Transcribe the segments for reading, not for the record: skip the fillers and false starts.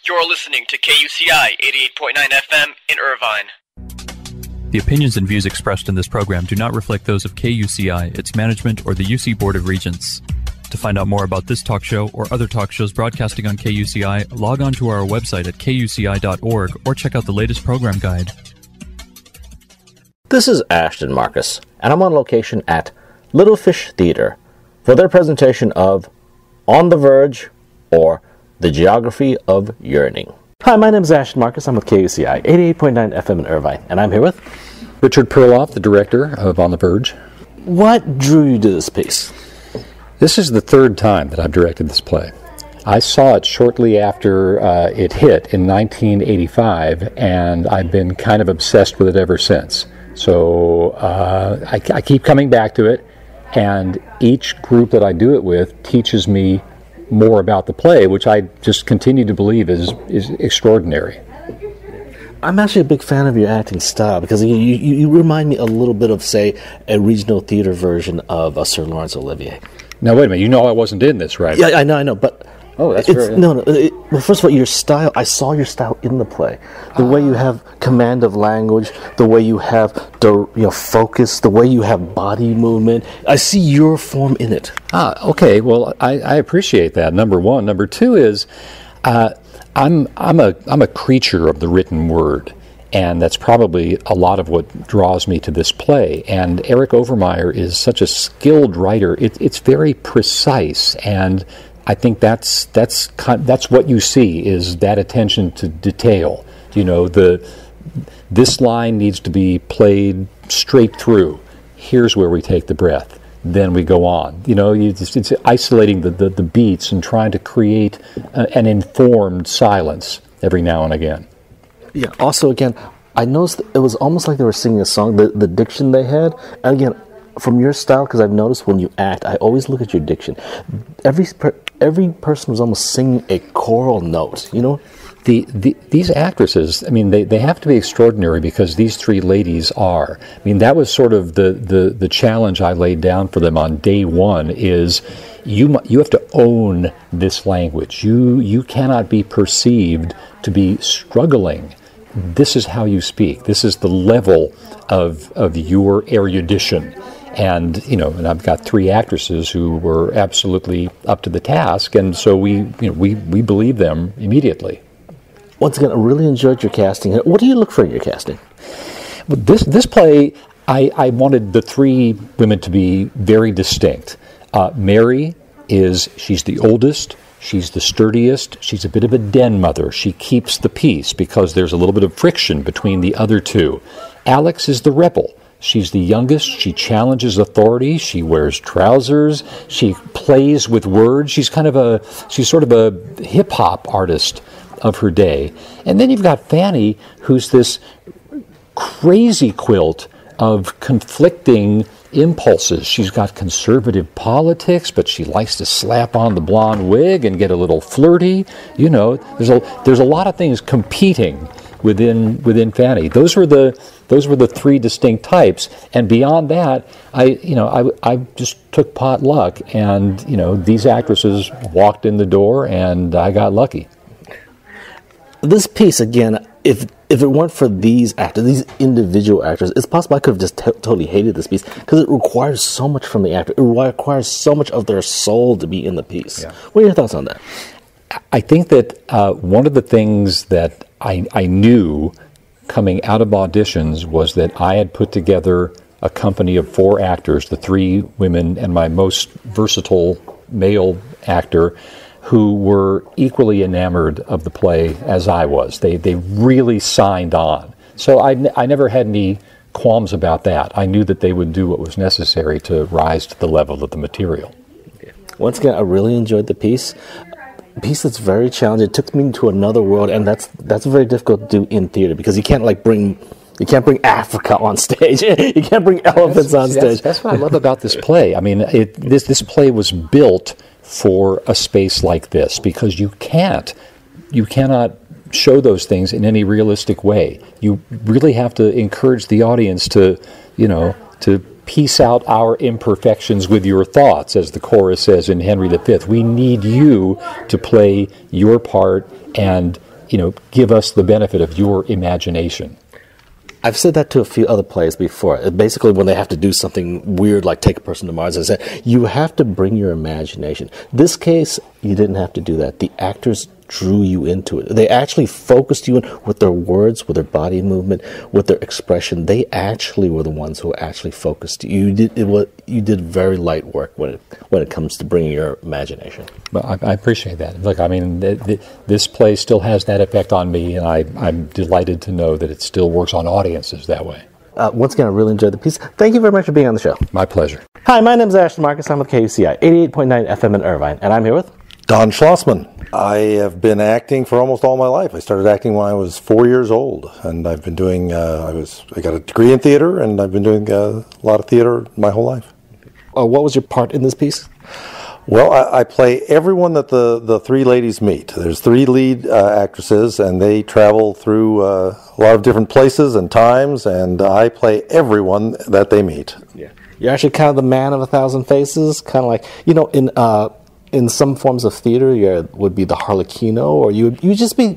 You're listening to KUCI 88.9 FM in Irvine. The opinions and views expressed in this program do not reflect those of KUCI, its management, or the UC Board of Regents. To find out more about this talk show or other talk shows broadcasting on KUCI, log on to our website at kuci.org or check out the latest program guide. This is Ashton Marcus, and I'm on location at Little Fish Theater for their presentation of On the Verge, or The Geography of Yearning. Hi, my name is Ashton Marcus. I'm with KUCI 88.9 FM in Irvine, and I'm here with Richard Perloff, the director of On the Verge. What drew you to this piece? This is the third time that I've directed this play. I saw it shortly after it hit in 1985, and I've been kind of obsessed with it ever since. So I keep coming back to it, and each group that I do it with teaches me more about the play, which I just continue to believe is extraordinary. I'm actually a big fan of your acting style because you remind me a little bit of, say, a regional theater version of Sir Laurence Olivier. Now, wait a minute. You know I wasn't in this, right? Yeah, I know, but... Oh, that's very... Well, first of all, your style, I saw your style in the play. The way you have command of language, the way you have focus, the way you have body movement. I see your form in it. Okay. Well, I appreciate that, number one. Number two is I'm a creature of the written word, and that's probably a lot of what draws me to this play. And Eric Overmyer is such a skilled writer. It's very precise, and I think that's what you see, is that attention to detail. You know, this line needs to be played straight through. Here's where we take the breath. Then we go on. You know, it's isolating the beats and trying to create an informed silence every now and again. Yeah. Also, again, I noticed it was almost like they were singing a song. The diction they had, and again, from your style, because I've noticed when you act, I always look at your diction. Every person was almost singing a choral note, you know? These actresses, I mean, they have to be extraordinary because these three ladies are. I mean, that was sort of the challenge I laid down for them on day one, is you have to own this language. You cannot be perceived to be struggling. This is how you speak. This is the level of your erudition. And, and I've got three actresses who were absolutely up to the task, and so we believe them immediately. Once again, I really enjoyed your casting. What do you look for in your casting? Well, this play, I wanted the three women to be very distinct. Mary she's the oldest, she's the sturdiest, she's a bit of a den mother. She keeps the peace because there's a little bit of friction between the other two. Alex is the rebel. She's the youngest. She challenges authority. She wears trousers. She plays with words. She's sort of a hip hop artist of her day. And then you've got Fanny, who's this crazy quilt of conflicting impulses. She's got conservative politics, but she likes to slap on the blonde wig and get a little flirty. You know, there's a lot of things competing within Fanny. Those were the three distinct types, and beyond that, I just took pot luck, and these actresses walked in the door, and I got lucky. This piece, again, if it weren't for these actors, these individual actors, it's possible I could have just totally hated this piece, because it requires so much from the actor. It requires so much of their soul to be in the piece. Yeah. What are your thoughts on that? I think that one of the things that I knew coming out of auditions was that I had put together a company of 4 actors, the 3 women and my most versatile male actor, who were equally enamored of the play as I was. They really signed on. So I never had any qualms about that. I knew that they would do what was necessary to rise to the level of the material. Once again, I really enjoyed the piece. A piece that's very challenging. It took me into another world, and that's very difficult to do in theater, because you can't bring Africa on stage. You can't bring elephants on stage. That's what I love about this play. I mean, this play was built for a space like this, because you cannot show those things in any realistic way. You really have to encourage the audience to piece out our imperfections with your thoughts, as the chorus says in Henry V. We need you to play your part and give us the benefit of your imagination. I've said that to a few other plays before. Basically, when they have to do something weird, like take a person to Mars, I said, you have to bring your imagination. This case, you didn't have to do that. The actors drew you into it. They actually focused you in with their words, with their body movement, with their expression. They actually were the ones who actually focused you. You did very light work when it comes to bringing your imagination. Well, I appreciate that. Look, I mean, this play still has that effect on me, and I'm delighted to know that it still works on audiences that way. Once again, I really enjoyed the piece. Thank you very much for being on the show. My pleasure. Hi, my name is Ashton Marcus. I'm with KUCI 88.9 FM in Irvine, and I'm here with Don Schlossman. I have been acting for almost all my life. I started acting when I was 4 years old, and I've been doing. I got a degree in theater, and I've been doing a lot of theater my whole life. What was your part in this piece? Well, I play everyone that the three ladies meet. There's three lead actresses, and they travel through a lot of different places and times, and I play everyone that they meet. Yeah, you're actually kind of the man of a thousand faces, kind of like in some forms of theater, you would be the Harlequino, or you just be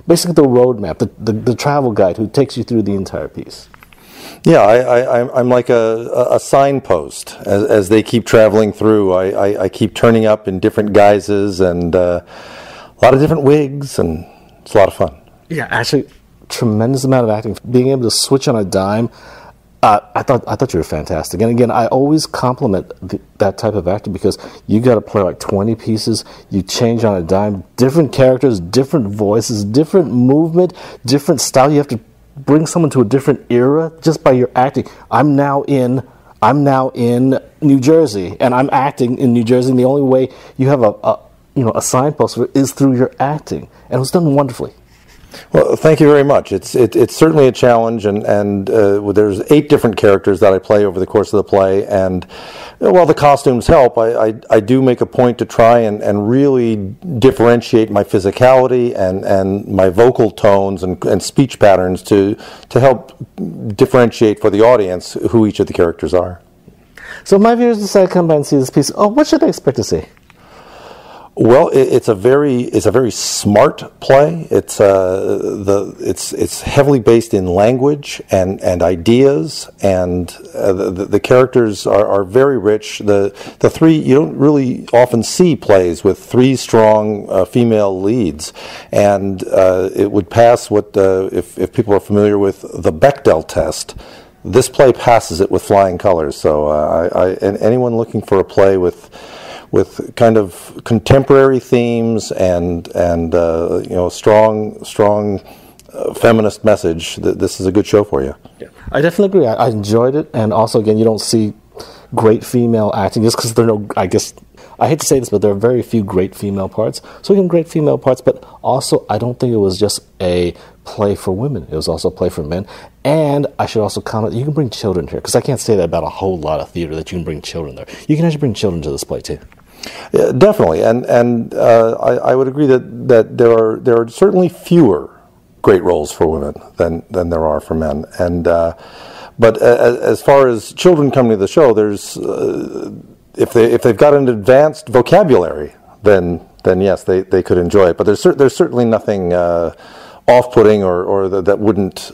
basically the roadmap, the travel guide who takes you through the entire piece. Yeah, I'm like a signpost as they keep traveling through. I keep turning up in different guises and a lot of different wigs, and it's a lot of fun. Yeah, actually, tremendous amount of acting. Being able to switch on a dime. I thought you were fantastic. And again, I always compliment that type of actor because you got to play like 20 pieces. You change on a dime, different characters, different voices, different movement, different style. You have to bring someone to a different era just by your acting. I'm now in New Jersey, and I'm acting in New Jersey. And the only way you have a signpost is through your acting, and it was done wonderfully. Well, thank you very much. It's certainly a challenge, and there's 8 different characters that I play over the course of the play, and while the costumes help, I do make a point to try and really differentiate my physicality and my vocal tones and speech patterns to help differentiate for the audience who each of the characters are. So my viewers decide to come by and see this piece. Oh, what should they expect to see? Well, it's a very smart play. It's heavily based in language and ideas, and the characters are very rich. The three, you don't really often see plays with 3 strong female leads, and it would pass what if people are familiar with the Bechdel test. This play passes it with flying colors. So and anyone looking for a play with kind of contemporary themes and strong feminist message, this is a good show for you. Yeah. I definitely agree. I enjoyed it, and also again, you don't see great female acting just because there are no. I guess I hate to say this, but there are very few great female parts. So again, great female parts, but also I don't think it was just a play for women. It was also a play for men. And I should also comment, you can bring children here, because I can't say that about a whole lot of theater, that you can bring children there. You can actually bring children to this play too. Yeah, definitely, and I would agree that there are certainly fewer great roles for women than there are for men. And but as far as children coming to the show, there's if they've got an advanced vocabulary, then yes, they could enjoy it. But there's certainly nothing off-putting or that wouldn't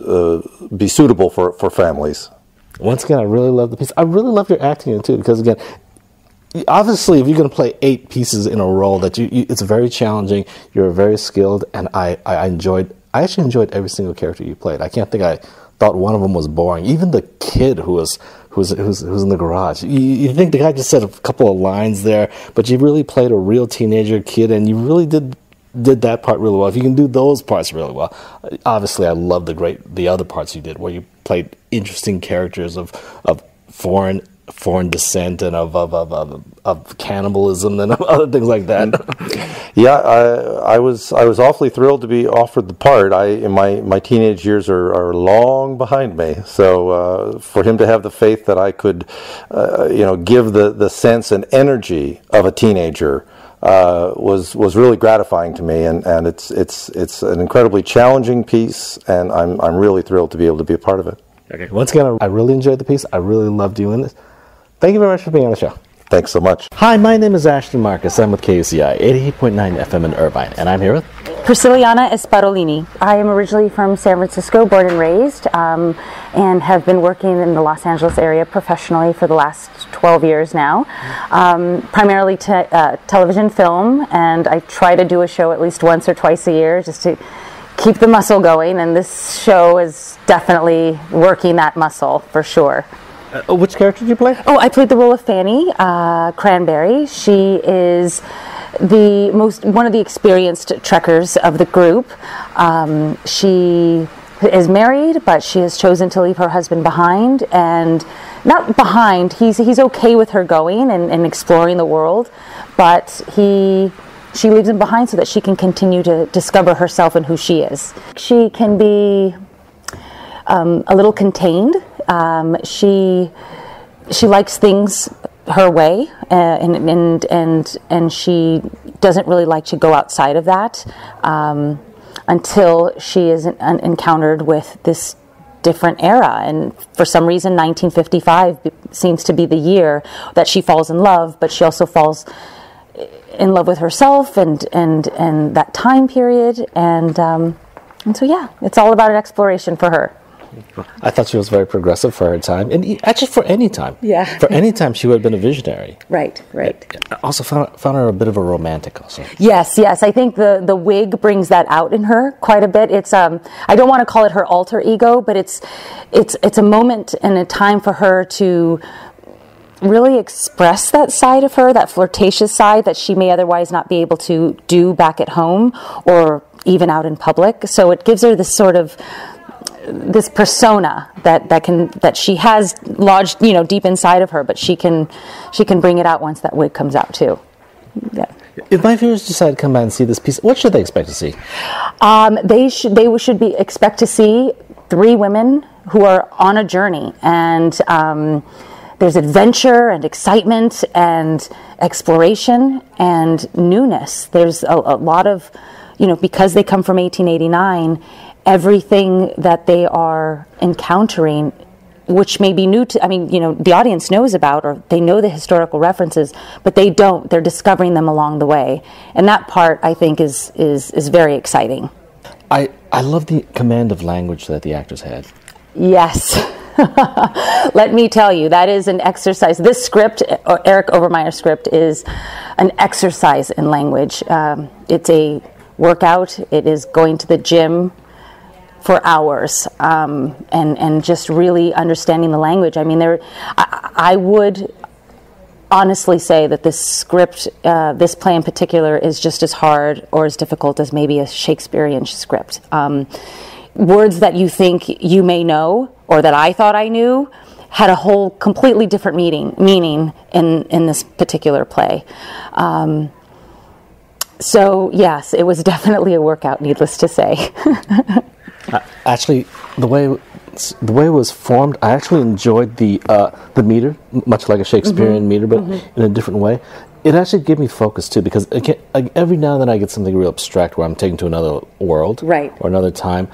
be suitable for families. Once again, I really love the piece. I really love your acting in it too, because again, obviously, if you're going to play 8 pieces in a role, it's very challenging. You're very skilled, and I actually enjoyed every single character you played. I can't think I thought one of them was boring. Even the kid who's in the garage. You think the guy just said a couple of lines there, but you really played a real teenager kid, and you really did that part really well. If you can do those parts really well, obviously, I love the other parts you did, where you played interesting characters of foreign descent and of cannibalism and other things like that. Yeah, I was awfully thrilled to be offered the part. My teenage years are long behind me, so for him to have the faith that I could, give the sense and energy of a teenager was really gratifying to me, and it's an incredibly challenging piece, and I'm really thrilled to be able to be a part of it. Okay. Once again, I really enjoyed the piece. I really loved doing this. Thank you very much for being on the show. Thanks so much. Hi, my name is Ashton Marcus. I'm with KUCI 88.9 FM in Irvine, and I'm here with Prisciliana Espadolini. I am originally from San Francisco, born and raised, and have been working in the Los Angeles area professionally for the last 12 years now. Primarily television, film, and I try to do a show at least once or twice a year just to keep the muscle going, and this show is definitely working that muscle for sure. which character did you play? Oh, I played the role of Fanny Cranberry. She is one of the experienced trekkers of the group. She is married, but she has chosen to leave her husband behind, and not behind. He's okay with her going and exploring the world, but she leaves him behind so that she can continue to discover herself and who she is. She can be a little contained. She likes things her way, and she doesn't really like to go outside of that until she is encountered with this different era. And for some reason, 1955 seems to be the year that she falls in love, but she also falls in love with herself and that time period, and so yeah, it's all about an exploration for her. I thought she was very progressive for her time, and actually for any time. Yeah. For any time, she would have been a visionary. Right. I also found her a bit of a romantic also. Yes. I think the wig brings that out in her quite a bit. It's I don't want to call it her alter ego, but it's a moment and a time for her to really express that side of her, that flirtatious side that she may otherwise not be able to do back at home or even out in public. So it gives her this sort of this persona that she has lodged, deep inside of her, but she can bring it out once that wig comes out too. Yeah. If my viewers decide to come by and see this piece, what should they expect to see? They should expect to see three women who are on a journey, and there's adventure and excitement and exploration and newness. There's a lot of, because they come from 1889, everything that they are encountering, which may be new to, the audience knows about, or they know the historical references, but they don't. They're discovering them along the way. And that part, I think, is very exciting. I love the command of language that the actors had. Yes. Let me tell you, that is an exercise. This script, Eric Overmeyer's script, is an exercise in language. It's a workout. It is going to the gym for hours, and just really understanding the language. I would honestly say that this script, this play in particular, is just as hard or as difficult as maybe a Shakespearean script. Words that you think you may know, or that I thought I knew, had a whole completely different meaning in this particular play. So yes, it was definitely a workout, needless to say. Actually, the way it was formed, I actually enjoyed the meter, much like a Shakespearean meter, but in a different way. It actually gave me focus too, because every now and then I get something real abstract where I'm taken to another world, right, or another time.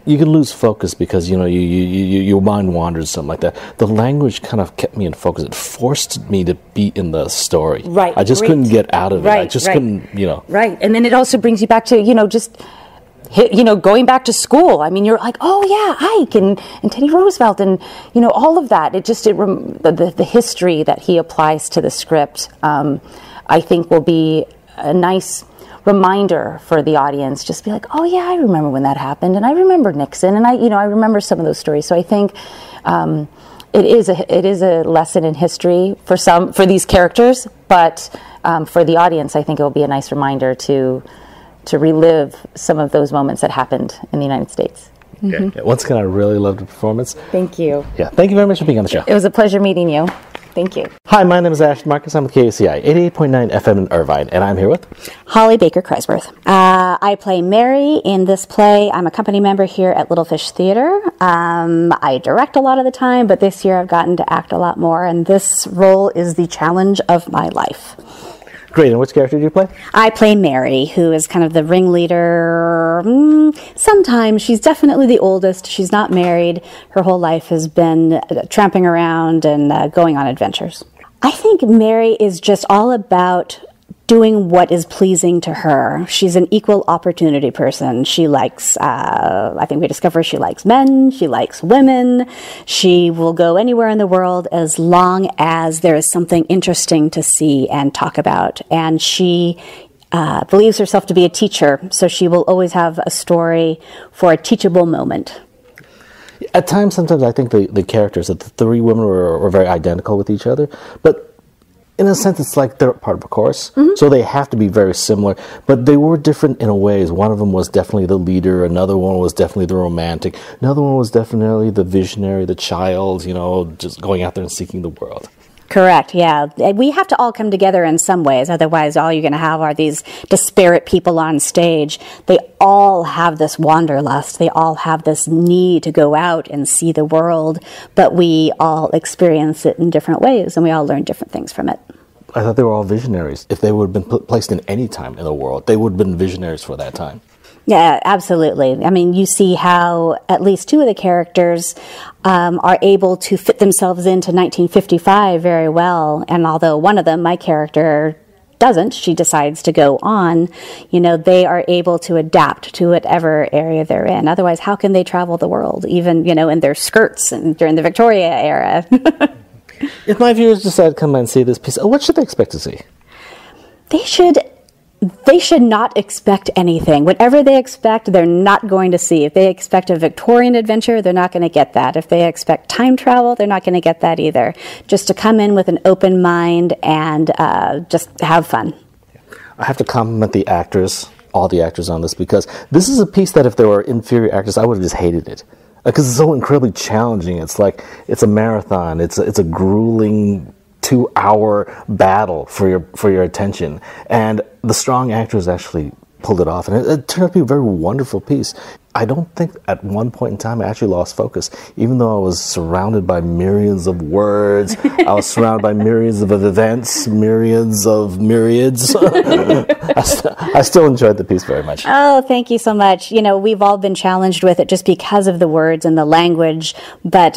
You can lose focus because your mind wanders, something like that. The language kind of kept me in focus. It forced me to be in the story. Right. I just couldn't get out of it. I just couldn't, Right, and then it also brings you back to just going back to school. You're like, oh yeah, Ike and Teddy Roosevelt and all of that. The history that he applies to the script, I think, will be a nice reminder for the audience. Just be like, oh yeah, I remember when that happened, and I remember Nixon, and I remember some of those stories. So I think it is a lesson in history for these characters, but for the audience, I think it will be a nice reminder to relive some of those moments that happened in the United States. Okay. Yeah, once again, I really loved the performance. Thank you. Yeah, thank you very much for being on the show. It was a pleasure meeting you. Thank you. Hi, my name is Ashton Marcus. I'm with KUCI 88.9 FM in Irvine, and I'm here with Holly Baker Kreisworth. I play Mary in this play. I'm a company member here at Little Fish Theater. I direct a lot of the time, but this year I've gotten to act a lot more, and this role is the challenge of my life. Great, and which character do you play? I play Mary, who is kind of the ringleader. Sometimes she's definitely the oldest. She's not married. Her whole life has been tramping around and going on adventures. I think Mary is just all about doing what is pleasing to her. She's an equal opportunity person. She likes, I think we discover she likes men, she likes women. She will go anywhere in the world as long as there is something interesting to see and talk about. And she believes herself to be a teacher, so she will always have a story for a teachable moment. At times, sometimes I think the characters, that the three women were very identical with each other, but in a sense, it's like they're part of a chorus, so they have to be very similar, but they were different in a ways. One of them was definitely the leader, another one was definitely the romantic, another one was definitely the visionary, the child, just going out there and seeking the world. Correct, yeah. We have to all come together in some ways, otherwise all you're going to have are these disparate people on stage. They all have this wanderlust, they all have this need to go out and see the world, but we all experience it in different ways, and we all learn different things from it. I thought they were all visionaries. If they would have been placed in any time in the world, they would have been visionaries for that time. Yeah, absolutely. I mean, you see how at least two of the characters are able to fit themselves into 1955 very well. And although one of them, my character, doesn't, she decides to go on, they are able to adapt to whatever area they're in. Otherwise, how can they travel the world, even, in their skirts and during the Victoria era? If my viewers decide to come and see this piece, what should they expect to see? They should not expect anything. Whatever they expect, they're not going to see. If they expect a Victorian adventure, they're not going to get that. If they expect time travel, they're not going to get that either. Just to come in with an open mind and just have fun. I have to compliment the actors, all the actors on this, because this is a piece that if there were inferior actors, I would have just hated it. Because it's so incredibly challenging. It's like, it's a marathon. It's a grueling 2-hour battle for your attention, and the strong actors actually pulled it off, and it turned out to be a very wonderful piece. I don't think at one point in time I actually lost focus, even though I was surrounded by myriads of words. I was surrounded by myriads of events, myriads of myriads. I still enjoyed the piece very much. Oh, thank you so much. We've all been challenged with it just because of the words and the language, but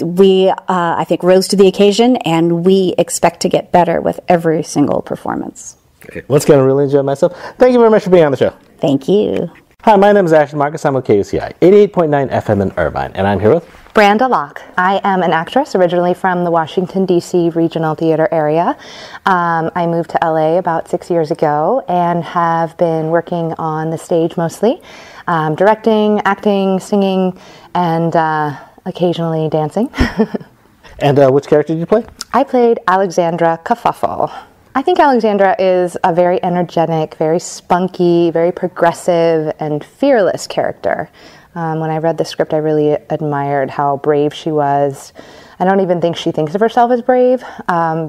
we, I think, rose to the occasion, and we expect to get better with every single performance. Okay. Once again, I really enjoyed myself. Thank you very much for being on the show. Thank you. Hi, my name is Ashton Marcus. I'm with KUCI 88.9 FM in Irvine, and I'm here with Branda Locke. I am an actress originally from the Washington, D.C. regional theater area. I moved to LA about 6 years ago and have been working on the stage mostly, directing, acting, singing, and occasionally dancing. And which character did you play? I played Alexandra Kafuffle. I think Alexandra is a very energetic, very spunky, very progressive, and fearless character. When I read the script, I really admired how brave she was. I don't even think she thinks of herself as brave,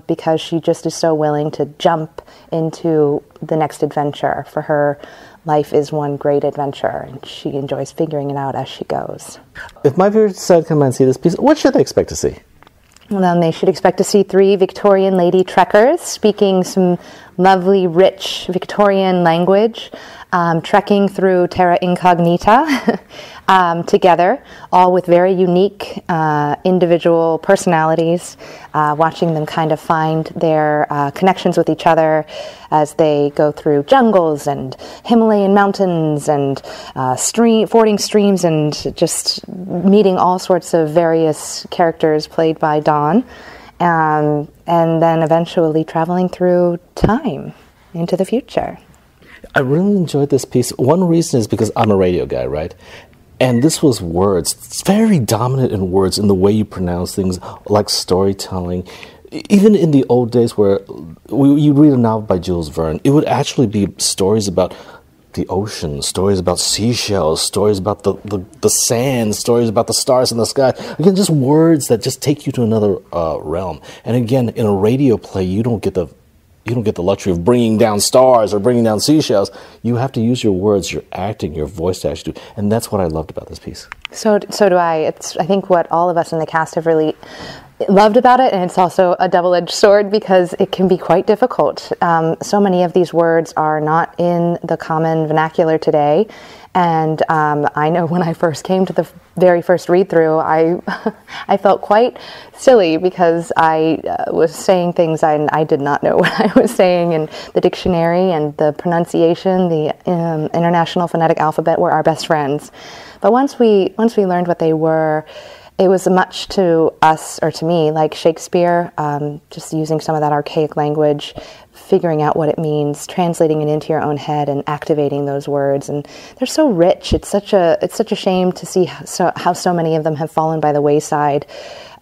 because she just is so willing to jump into the next adventure. For her, life is one great adventure, and she enjoys figuring it out as she goes. If my viewers decide to come and see this piece, what should they expect to see? Well, then they should expect to see 3 Victorian lady trekkers speaking some lovely, rich Victorian language, trekking through terra incognita together, all with very unique individual personalities, watching them kind of find their connections with each other as they go through jungles and Himalayan mountains and fording streams, and just meeting all sorts of various characters played by Dawn. And then eventually traveling through time into the future. I really enjoyed this piece. One reason is because I'm a radio guy, right? And this was words. It's very dominant in words, in the way you pronounce things, like storytelling. Even in the old days where you read a novel by Jules Verne, it would actually be stories about the ocean, stories about seashells, stories about the sand, stories about the stars in the sky. Again, just words that just take you to another realm. And again, in a radio play, you don't get the luxury of bringing down stars or bringing down seashells. You have to use your words, your acting, your voice to actually do. And that's what I loved about this piece. So do I. It's, I think, what all of us in the cast have really loved about it, and it's also a double-edged sword because it can be quite difficult. So many of these words are not in the common vernacular today, And I know when I first came to the very first read-through, I I felt quite silly because I was saying things I did not know what I was saying, and the dictionary and the pronunciation, the International Phonetic Alphabet were our best friends. But once we learned what they were, it was much to us, or to me, like Shakespeare, just using some of that archaic language, figuring out what it means, translating it into your own head, and activating those words. And they're so rich. It's such a shame to see how so many of them have fallen by the wayside.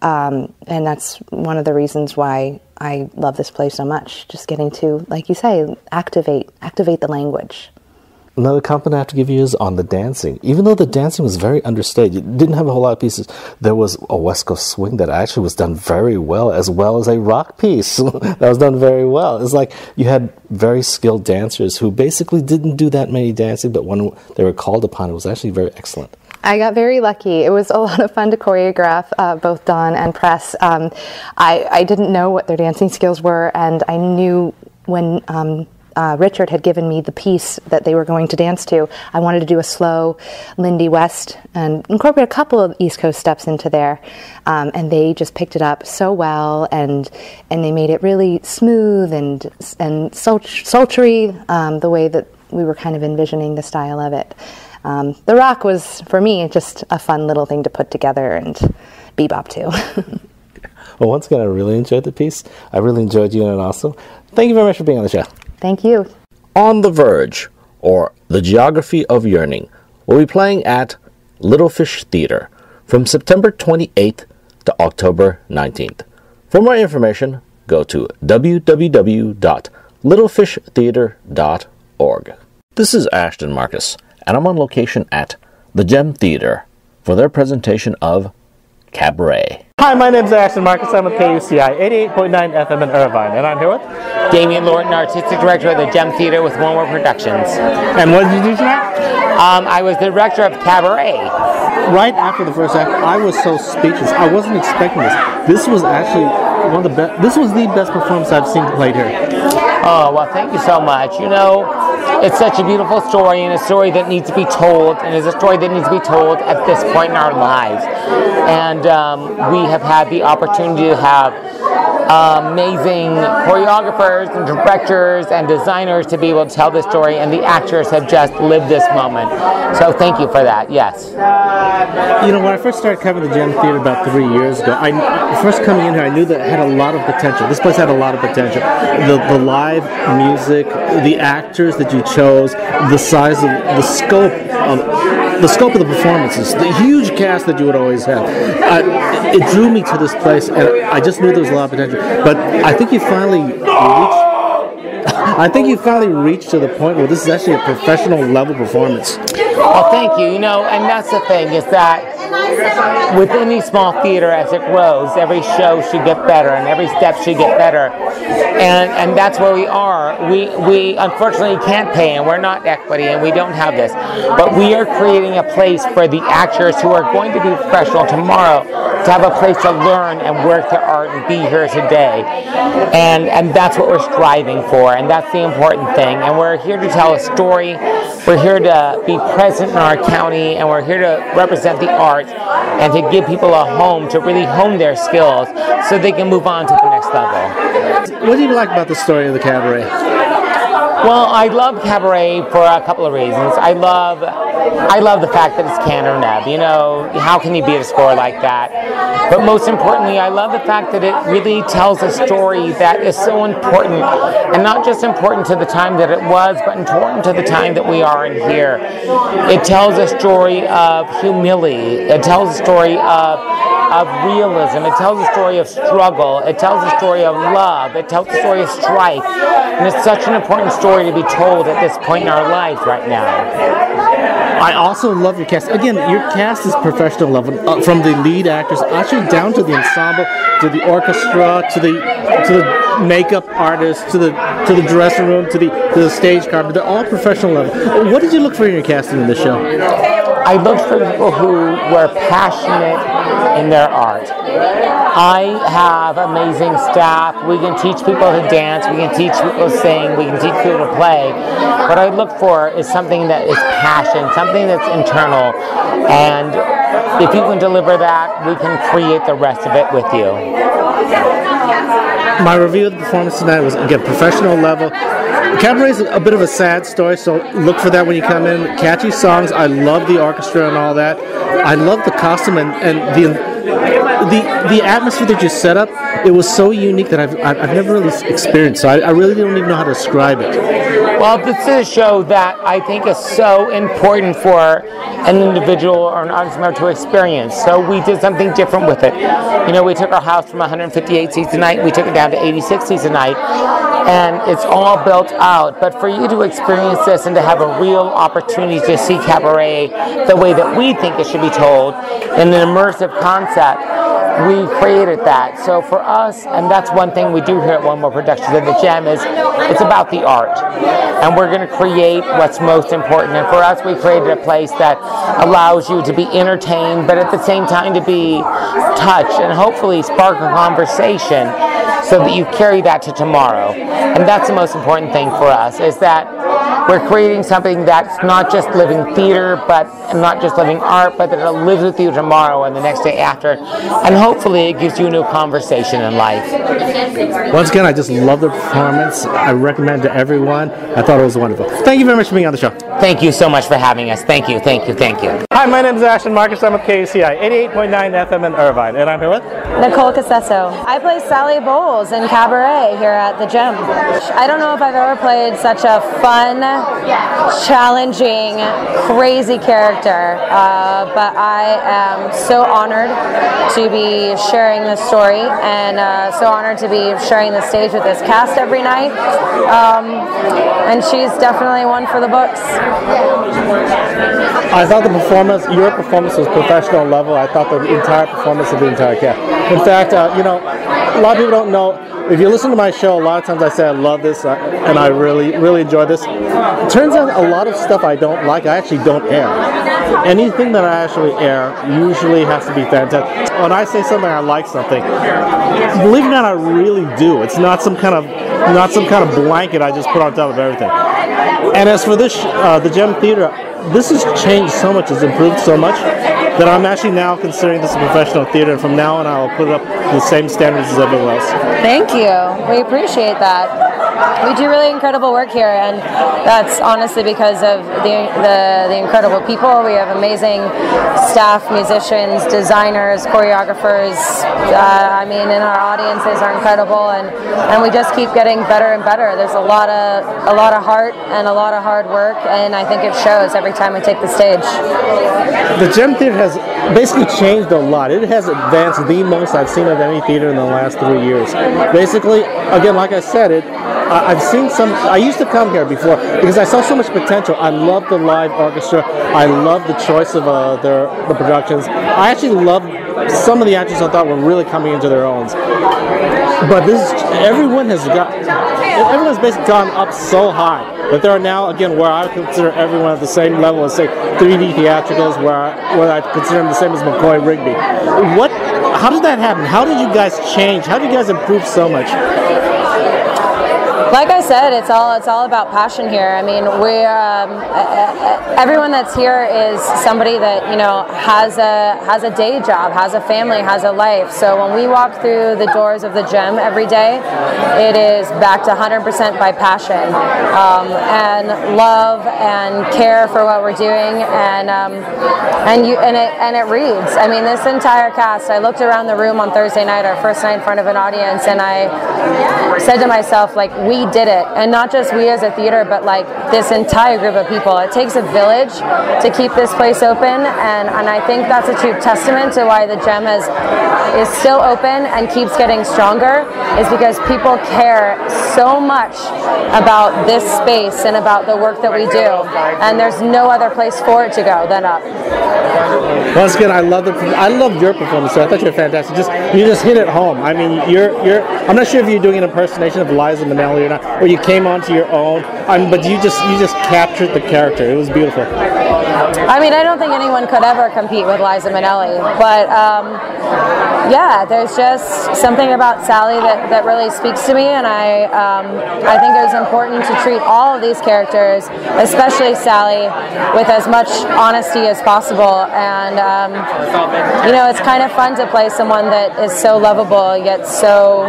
And that's one of the reasons why I love this play so much. Just getting to, like you say, activate the language. Another compliment I have to give you is on the dancing. Even though the dancing was very understated, it didn't have a whole lot of pieces, there was a West Coast swing that actually was done very well as a rock piece that was done very well. It's like you had very skilled dancers who basically didn't do that many dancing, but when they were called upon, it was actually very excellent. I got very lucky. It was a lot of fun to choreograph, both Dawn and Press. I didn't know what their dancing skills were, and I knew when Richard had given me the piece that they were going to dance to, I wanted to do a slow Lindy West and incorporate a couple of East Coast steps into there. And they just picked it up so well, and they made it really smooth and sultry, the way that we were kind of envisioning the style of it. The rock was, for me, just a fun little thing to put together and bebop to. Well, once again, I really enjoyed the piece. I really enjoyed you in it also. Thank you very much for being on the show. Thank you. On the Verge, or The Geography of Yearning, will be playing at Little Fish Theater from September 28th to October 19th. For more information, go to www.littlefishtheater.org. This is Ashton Marcus, and I'm on location at the Gem Theater for their presentation of Cabaret. Hi, my name is Ashton Marcus. I'm with KUCI 88.9 FM in Irvine, and I'm here with Damian Lorton, Artistic Director of the Gem Theater with One More Productions. And what did you do tonight? I was the director of Cabaret. Right after the first act, I was so speechless. I wasn't expecting this. This was actually one of the best. This was the best performance I've seen played here. Oh, well, thank you so much. You know, it's such a beautiful story, and a story that needs to be told, and is a story that needs to be told at this point in our lives. And we have had the opportunity to have amazing choreographers and directors and designers to be able to tell this story, and the actors have just lived this moment. So thank you for that, yes. You know, when I first started covering the Gem Theater about 3 years ago, first coming in here, I knew that it had a lot of potential. This place had a lot of potential. The live music, the actors that you chose, the size of the scope of the performances, the huge cast that you would always have. It drew me to this place, and I just knew there was a lot of potential. But I think you finally reached to the point where this is actually a professional level performance. Well, thank you. You know, and that's the thing, is that with any small theater, as it grows, every show should get better, and every step should get better. And that's where we are. We unfortunately can't pay, and we're not equity, and we don't have this. But we are creating a place for the actors who are going to be professional tomorrow to have a place to learn and work their art and be here today. And that's what we're striving for, and that's the important thing. And we're here to tell a story. We're here to be present in our county, and we're here to represent the arts and to give people a home to really hone their skills so they can move on to the next level. What do you like about the story of the Cabaret? Well, I love Cabaret for a couple of reasons. I love the fact that it's Canner Neb. You know, how can you beat a score like that? But most importantly, I love the fact that it really tells a story that is so important, and not just important to the time that it was, but important to the time that we are in here. It tells a story of humility. It tells a story of realism. It tells a story of struggle. It tells a story of love. It tells a story of strife. And it's such an important story to be told at this point in our lives right now. I also love your cast. Again, your cast is professional level, from the lead actors actually down to the ensemble, to the orchestra, to the makeup artists, to the dressing room, to the stage carpet. They're all professional level. What did you look for in your casting in this show? I looked for people who were passionate in their art. I have amazing staff. We can teach people to dance. We can teach people to sing. We can teach people to play. What I look for is something that is passion, something that's internal. And if you can deliver that, we can create the rest of it with you. My review of the performance tonight was, again, professional level. Cabaret is a bit of a sad story, so look for that when you come in. Catchy songs. I love the orchestra and all that. I love the costume and the atmosphere that you set up. It was so unique that I've never really experienced. So I really don't even know how to describe it. Well, this is a show that I think is so important for an individual or an audience member to experience. So we did something different with it. You know, we took our house from 158 seats a night, we took it down to 86 seats a night, and it's all built out. But for you to experience this and to have a real opportunity to see cabaret the way that we think it should be told in an immersive concept, we created that. So for us, and that's one thing we do here at One More Productions at the Gem, is it's about the art. And we're going to create what's most important. And for us, we created a place that allows you to be entertained, but at the same time to be touched and hopefully spark a conversation so that you carry that to tomorrow. And that's the most important thing for us, is that we're creating something that's not just living theater, but not just living art, but that it lives with you tomorrow and the next day after. And hopefully it gives you a new conversation in life. Once again, I just love the performance. I recommend it to everyone. I thought it was wonderful. Thank you very much for being on the show. Thank you so much for having us. Thank you, thank you, thank you. Hi, my name is Ashton Marcus. I'm with KUCI 88.9 FM in Irvine, and I'm here with Nicole Cassesso. I play Sally Bowles in Cabaret here at the Gem. I don't know if I've ever played such a fun, challenging, crazy character, but I am so honored to be sharing this story and so honored to be sharing the stage with this cast every night. And she's definitely one for the books. I thought your performance was professional level. I thought the entire performance of the entire cast. In fact, you know, a lot of people don't know. If you listen to my show, a lot of times I say I love this and I really, really enjoy this. It turns out a lot of stuff I don't like, I actually don't air. Anything that I actually air usually has to be fantastic. When I say something, I like something. Believe it or not, I really do. It's not some kind of blanket I just put on top of everything. And as for this, the Gem Theater, this has changed so much, it's improved so much, that I'm actually now considering this a professional theater, and from now on I will put it up to the same standards as everyone else. Thank you. We appreciate that. We do really incredible work here, and that's honestly because of the incredible people. We have amazing staff, musicians, designers, choreographers. I mean, and our audiences are incredible, and we just keep getting better and better. There's a lot of heart and a lot of hard work, and I think it shows every time we take the stage. The Gem Theater has basically changed a lot. It has advanced the most I've seen of any theater in the last 3 years. Basically, again, like I said, I've seen some. I used to come here before because I saw so much potential. I love the live orchestra. I love the choice of the productions. I actually love some of the actors I thought were really coming into their own. But everyone's basically gone up so high that there are now, again, where I consider everyone at the same level as, say, 3D theatricals, where I consider them the same as McCoy Rigby. How did that happen? How did you guys change? How did you guys improve so much? Like I said, it's all about passion here. I mean, everyone that's here is somebody that has a day job, has a family, has a life. So when we walk through the doors of the Gem every day, it is backed 100% by passion and love and care for what we're doing, and it reads. I mean, this entire cast. I looked around the room on Thursday night, our first night in front of an audience, and I said to myself, like, we did it, and not just we as a theater, but like this entire group of people. It takes a village to keep this place open, and I think that's a true testament to why the Gem is still open and keeps getting stronger, is because people care so much about this space and about the work that we do, and there's no other place for it to go than up. Once again, I love your performance. So I thought you were fantastic. You just hit it home. I mean, I'm not sure if you're doing an impersonation of Liza Minnelli or not, or you came onto your own. But you just captured the character. It was beautiful. I mean, I don't think anyone could ever compete with Liza Minnelli, but yeah, there's just something about Sally that really speaks to me, and I think it was important to treat all of these characters, especially Sally, with as much honesty as possible. And you know, it's kind of fun to play someone that is so lovable yet so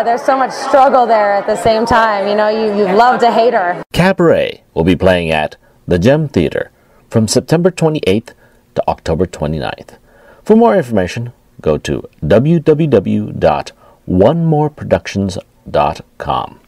there's so much struggle there at the same time. You know, you love to hate her. Cabaret will be playing at the Gem Theater from September 28th to October 29th. For more information, go to www.onemoreproductions.com.